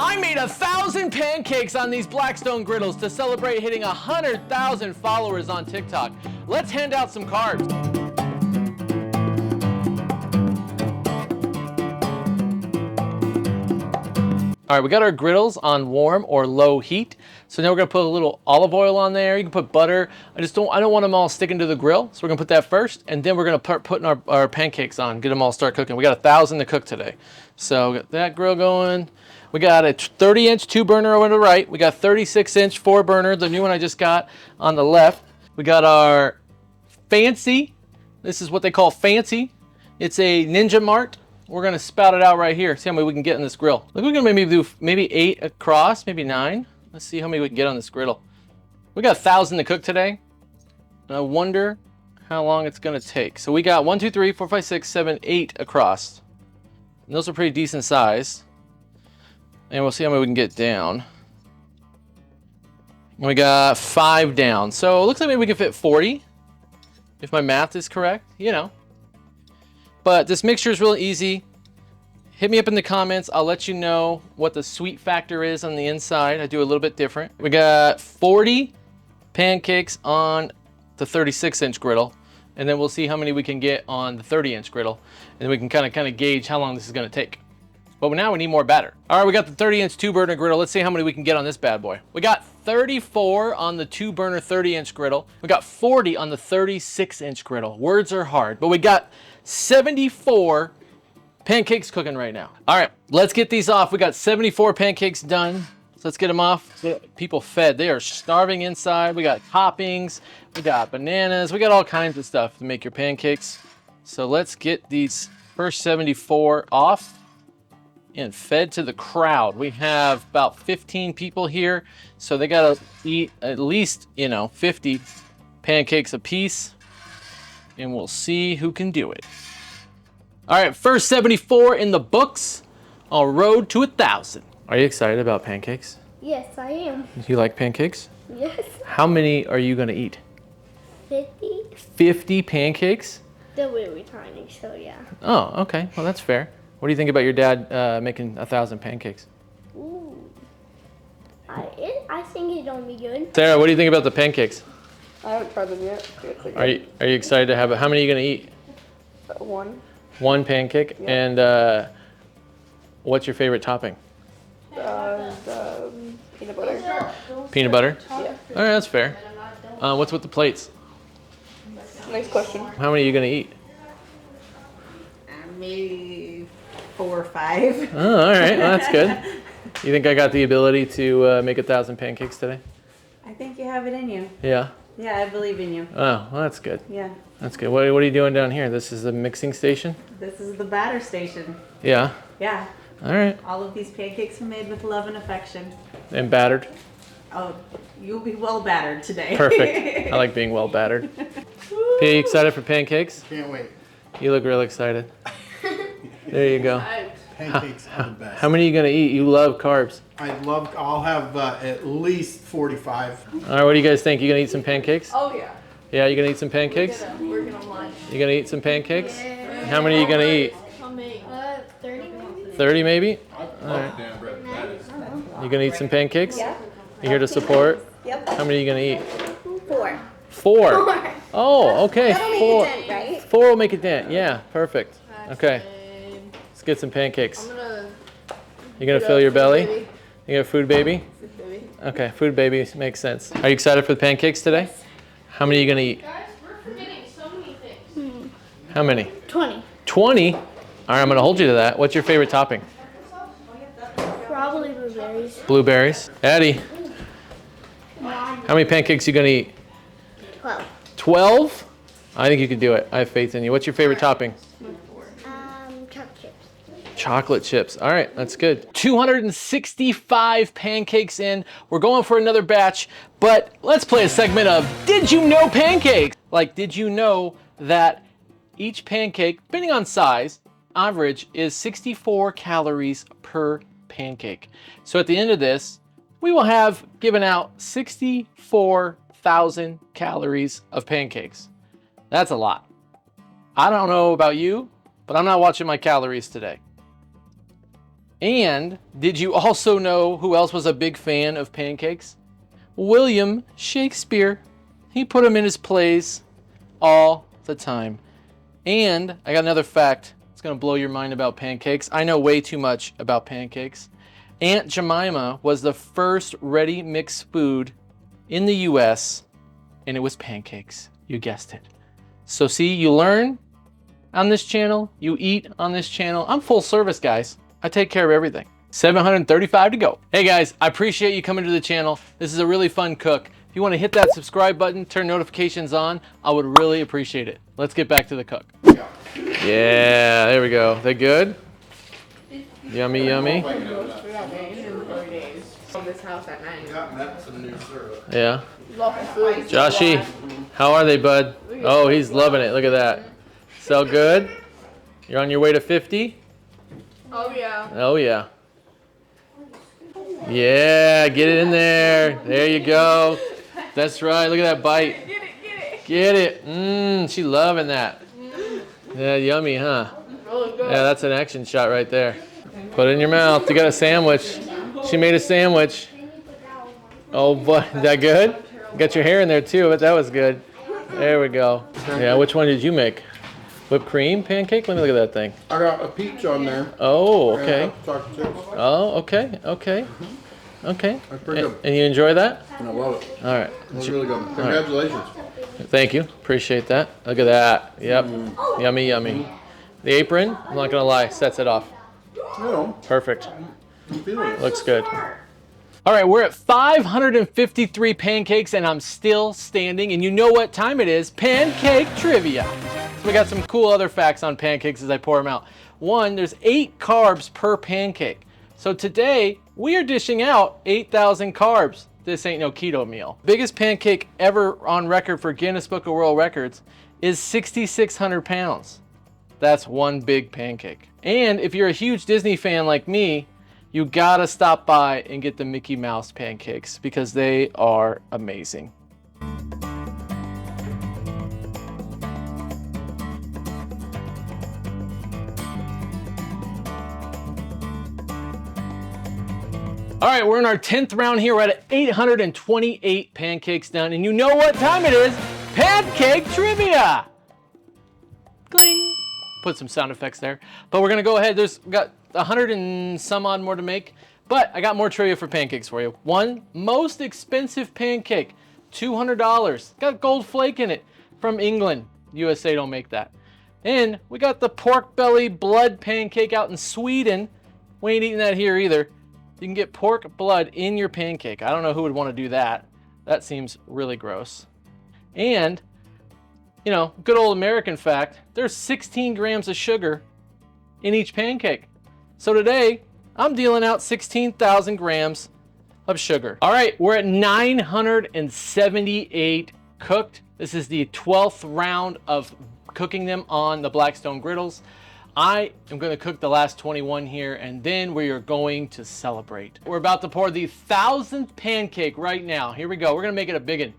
I made 1,000 pancakes on these Blackstone Griddles to celebrate hitting 100,000 followers on TikTok. Let's hand out some carbs. All right, we got our griddles on warm or low heat. So now we're gonna put a little olive oil on there. You can put butter. I don't want them all sticking to the grill. So we're gonna put that first, and then we're gonna put our pancakes on, get them all start cooking. We got 1,000 to cook today. So we got that grill going. We got a 30-inch 2-burner over to the right. We got 36-inch 4-burner, the new one I just got, on the left. We got our fancy. This is what they call fancy. It's a Ninja Mart. We're gonna spout it out right here. See how many we can get in this grill. Look, we're gonna maybe do 8 across, maybe 9. Let's see how many we can get on this griddle. We got 1,000 to cook today. And I wonder how long it's gonna take. So we got 1, 2, 3, 4, 5, 6, 7, 8 across. And those are pretty decent size. And we'll see how many we can get down. And we got 5 down. So it looks like maybe we can fit 40. If my math is correct, you know. But this mixture is real easy. Hit me up in the comments. I'll let you know what the sweet factor is on the inside. I do a little bit different. We got 40 pancakes on the 36-inch griddle. And then we'll see how many we can get on the 30-inch griddle. And then we can kind of gauge how long this is gonna take. But now we need more batter. All right, we got the 30-inch 2-burner griddle. Let's see how many we can get on this bad boy. We got 34 on the 2-burner 30-inch griddle. We got 40 on the 36-inch griddle. Words are hard, but we got 74 pancakes cooking right now. All right, let's get these off. We got 74 pancakes done. So let's get them off. Get people fed. They are starving inside. We got toppings. We got bananas. We got all kinds of stuff to make your pancakes. So let's get these first 74 off and fed to the crowd. We have about 15 people here, so they gotta eat at least, 50 pancakes a piece, and we'll see who can do it. All right, first 74 in the books, on road to 1,000. Are you excited about pancakes? Yes, I am. You like pancakes? Yes. How many are you gonna eat? 50. 50 pancakes? They're really tiny, so yeah. Oh, okay, well that's fair. What do you think about your dad making 1,000 pancakes? Ooh. I think it's gonna be good. Sarah, what do you think about the pancakes? I haven't tried them yet. Are you excited to have it? How many are you gonna eat? One. One pancake? Yeah. And what's your favorite topping? The peanut butter. Peanut butter? Yeah. All right, that's fair. What's with the plates? Nice question. How many are you gonna eat? Maybe 4 or 5. Oh, all right, well, that's good. You think I got the ability to make 1,000 pancakes today? I think you have it in you. Yeah? Yeah, I believe in you. Oh, well, that's good. Yeah. That's good. What are you doing down here? This is the mixing station? This is the batter station. Yeah? Yeah. All right. All of these pancakes are made with love and affection. And battered? Oh, you'll be well battered today. Perfect. I like being well battered. P, you excited for pancakes? Can't wait. You look real excited. There you go. Pancakes are the best. How many are you gonna eat? You love carbs. I'll have at least 45. All right, what do you guys think? You gonna eat some pancakes? Oh yeah. Yeah, you gonna eat some pancakes? We're gonna lunch. You gonna eat some pancakes? How many are you gonna eat? How many? 30. 30 maybe? All right. You gonna eat some pancakes? Yeah. You here to support? Yep. How many are you gonna eat? 4. 4. Oh, okay. That'll make 4. a dent, right? 4 will make a dent. Yeah, perfect. Okay. Let's get some pancakes. You gonna fill your belly? You got a food baby? Okay, food baby makes sense. Are you excited for the pancakes today? How many are you gonna eat? Guys, we're forgetting so many things. How many? 20. 20? All right, I'm gonna hold you to that. What's your favorite topping? Probably blueberries. Blueberries. Addie, how many pancakes you gonna eat? 12. 12? I think you can do it. I have faith in you. What's your favorite topping? Chocolate chips. Chocolate chips. All right, that's good. 265 pancakes in. We're going for another batch, but let's play a segment of Did You Know Pancakes? Like, did you know that each pancake, depending on size, average is 64 calories per pancake. So at the end of this, we will have given out 64,000 calories of pancakes. That's a lot. I don't know about you, but I'm not watching my calories today. And did you also know who else was a big fan of pancakes? William Shakespeare. He put them in his plays all the time. And I got another fact. It's going to blow your mind about pancakes. I know way too much about pancakes. Aunt Jemima was the first ready mix food in the US, and it was pancakes. You guessed it. So see, you learn on this channel, you eat on this channel. I'm full service, guys. I take care of everything. 735 to go. Hey guys, I appreciate you coming to the channel. This is a really fun cook. If you want to hit that subscribe button, turn notifications on, I would really appreciate it. Let's get back to the cook. Yeah, there we go. They good? Yummy, yummy. Yeah. Joshy, how are they, bud? Oh, he's loving it. Look at that. So good. You're on your way to 50? Oh yeah. Oh yeah. Yeah, get it in there. There you go. That's right. Look at that bite. Get it, get it. Get it. Mmm, she loving that. Yeah, yummy, huh? Really good. Yeah, that's an action shot right there. Put it in your mouth. You got a sandwich. She made a sandwich. Oh, boy. Is that good? Got your hair in there too, but that was good. There we go. Yeah, which one did you make? Whipped cream pancake? Let me look at that thing. I got a peach on there. Oh, okay. And chocolate chips. Oh, okay, okay. Okay. That's pretty good. And you enjoy that? And I love it. All right. It's really good. Congratulations. Thank you. Appreciate that. Look at that. Yep. Yummy, yummy. The apron, I'm not going to lie, sets it off. You know, Perfect. I'm feeling it. Looks good. All right, we're at 553 pancakes and I'm still standing. And you know what time it is? Pancake Trivia. So we got some cool other facts on pancakes as I pour them out. One, there's 8 carbs per pancake. So today, we are dishing out 8,000 carbs. This ain't no keto meal. Biggest pancake ever on record for Guinness Book of World Records is 6,600 pounds. That's one big pancake. And if you're a huge Disney fan like me, you gotta stop by and get the Mickey Mouse pancakes because they are amazing. All right, we're in our 10th round here. We're at 828 pancakes done, and you know what time it is? Pancake Trivia! Cling. Put some sound effects there. But we're gonna go ahead, we got 100 and some odd more to make, but I got more trivia for pancakes for you. One, most expensive pancake, $200. Got gold flake in it from England. USA don't make that. And we got the pork belly blood pancake out in Sweden. We ain't eating that here either. You can get pork blood in your pancake. I don't know who would want to do that. That seems really gross. And, you know, good old American fact, there's 16 grams of sugar in each pancake. So today, I'm dealing out 16,000 grams of sugar. All right, we're at 978 cooked. This is the 12th round of cooking them on the Blackstone Griddles. I am going to cook the last 21 here, and then we are going to celebrate. We're about to pour the 1,000th pancake right now. Here we go. We're going to make it a big one.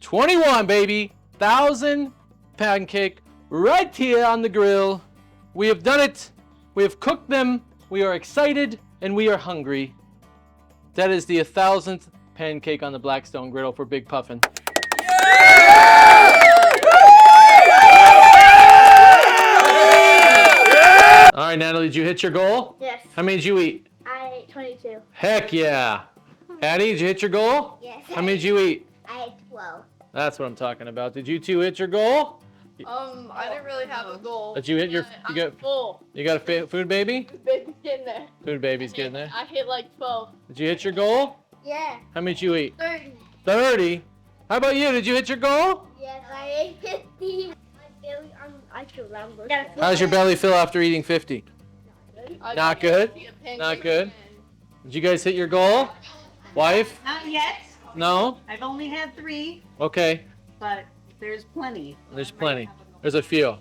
21, baby. 1,000 pancake right here on the grill. We have done it. We have cooked them. We are excited, and we are hungry. That is the 1,000th pancake on the Blackstone Griddle for Big Puffin. All right, Natalie, did you hit your goal? Yes. How many did you eat? I ate 22. Heck yeah. Addie, did you hit your goal? Yes. How many did you eat? I ate 12. That's what I'm talking about. Did you two hit your goal? I didn't really have a goal. Did you hit your, I'm full. you got a food baby? Baby's getting there. Food baby's getting there. I hit like 12. Did you hit your goal? Yeah. How many did you eat? 30. 30. How about you? Did you hit your goal? Yes, I ate 50. My belly, I should remember. How's your belly feel after eating 50? I Not got good? a pancake Not good? again. Did you guys hit your goal? Wife? Not yet. No? I've only had 3, Okay. but there's plenty. There's plenty. There's a few.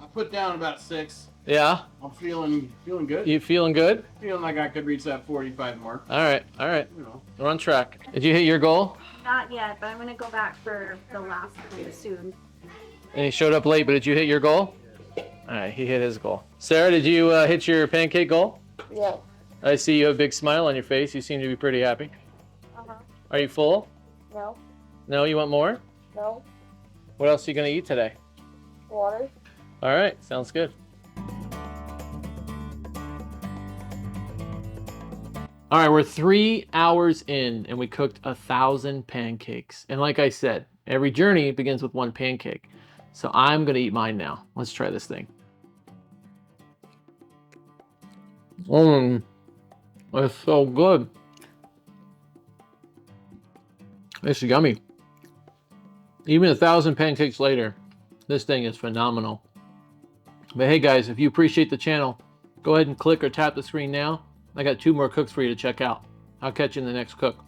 I put down about 6. Yeah? I'm feeling good. You feeling good? Feeling like I could reach that 45 mark. All right. All right. You know. We're on track. Did you hit your goal? Not yet, but I'm gonna go back for the last one soon. And he showed up late, but did you hit your goal? All right, he hit his goal. Sarah, did you hit your pancake goal? Yeah. I see you have a big smile on your face. You seem to be pretty happy. Uh-huh. Are you full? No. No, you want more? No. What else are you gonna eat today? Water. All right, sounds good. All right, we're 3 hours in and we cooked 1,000 pancakes. And like I said, every journey begins with one pancake. So I'm gonna eat mine now. Let's try this thing. It's so good. It's yummy. Even 1,000 pancakes later, this thing is phenomenal. But hey guys, if you appreciate the channel, go ahead and click or tap the screen now. I got 2 more cooks for you to check out. I'll catch you in the next cook.